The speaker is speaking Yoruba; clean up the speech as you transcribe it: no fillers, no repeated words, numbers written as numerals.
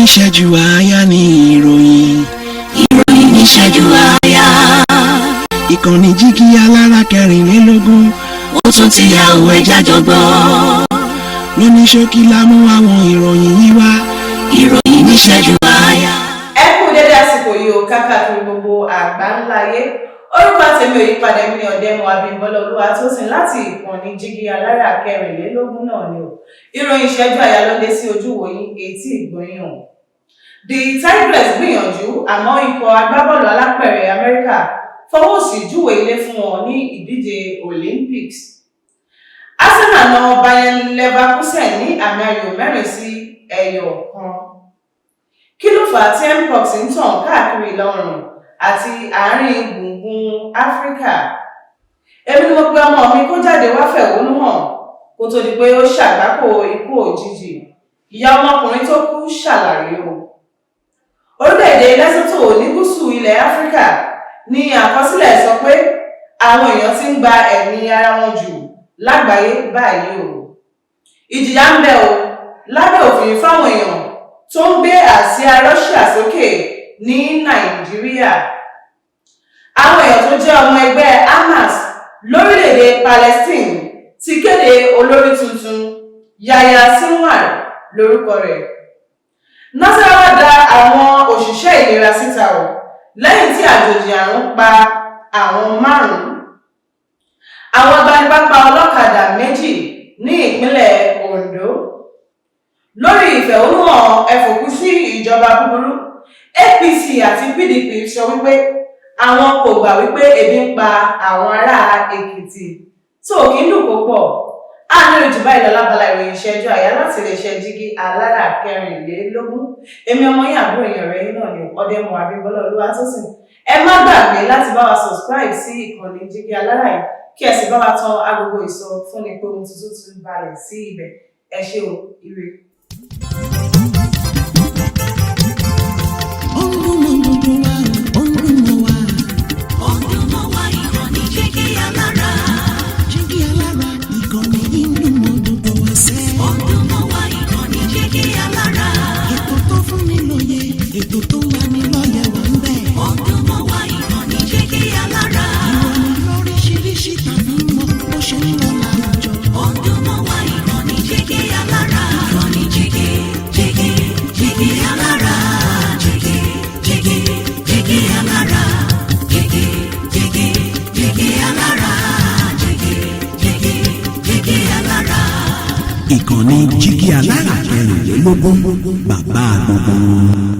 ìṣẹ́jú àáyá ni ìròyìn. ìròyìn ní ìṣẹ́jú àáyá. ìkànnì Jígí Alára 24. ó tún ti yá òwe jájọgbọ́. lóní ṣókí la mú àwọn ìròyìn yìí wá. ìròyìn ní ìṣẹ́jú àáyá. ẹ kú dédé àsìkò yìí ó káàkiri gbogbo àgbáńlá ayé. orúkọ tèmi ò yípadà, mi ní Ọ̀dẹ́mọ Abímbọ́lá Olúwatósìn láti ìkànnì Jígí Alára 24 náà ni o. ìròyìn ìṣẹ́jú àáyá ló dé sí ojúwòye etí ìgbóyìn o. The Tigers gbìyànjú, àmọ́ ikọ̀ agbábọ́ọ̀lù alápẹ̀rẹ̀ Amẹ́ríkà fọwọ́ sí júwe ilé fún wọn ní ìdíje Olympics. Arsenal na Bayer Leverkusen ní àmì ayò 4-1. Kí ló fà á tí mpox ń tàn káàkiri ìlà oòrùn àti àárín gbùngbùn Áfíríkà? Èmi ni mo pe ọmọ mi kó jáde wá fẹ̀hónú hàn kó tó di pé ó ṣàgbákò ikú òjijì. Ìyá ọmọkùnrin tó kú ṣàlàyé o. Orílẹ̀-èdè Lesotho ní gúúsù ilẹ̀ Áfíríkà ní àkọsílẹ̀ sọ pé àwọn èèyàn ti ń gba ẹ̀mí ara wọn jù lágbàáyé báyìí o. Ìjìyà ń bẹ o lábẹ́ òfin fáwọn èèyàn tó ń gbé àsíá Russia sókè ní Nàìjíríà. Àwọn èèyàn tó jẹ́ ọmọ ẹgbẹ́ Hamas lórílẹ̀-èdè Palestine ti kéde olórí tuntun, Yahya Sinwar lórúkọ rẹ̀. Nasarawa dá àwọn òṣìṣẹ́ ìlera síta o lẹ́yìn tí àjòjì àrùn pa àwọn 5. Àwọn agbanipa pa ọlọ́kadà 2 ní ìpínlẹ̀ Ondo. Lórí ìfẹ̀hónúhàn ẹfòkú sí ìjọba búburú, APC àti PDP sọ wípé àwọn kò gbà wípé ebi ń pa àwọn ará Èkìtì tó kí ń dùn púpọ̀. Àárín ìjọba ìlọ́lábala ìròyìn ìṣẹ́jú àáyá láti iléeṣẹ́ Jígí Alára 24. Èmi ọmọ yín àbúrò èèyàn rẹ̀ yín náà ni Ọ̀dẹ́mọ Abímbọ́lá Olúwatósìn. Ẹ má gbàgbé láti bá wa subscribe sí ìkànnì Jígí Alára yìí kí ẹ sì bá wa tan agogo ìsọfúnni pé ohun tuntun ti balẹ̀ sí ibẹ̀. Ẹ ṣé o, ire. ìkànnì Jígí Alára 24, bàbá gbogbo.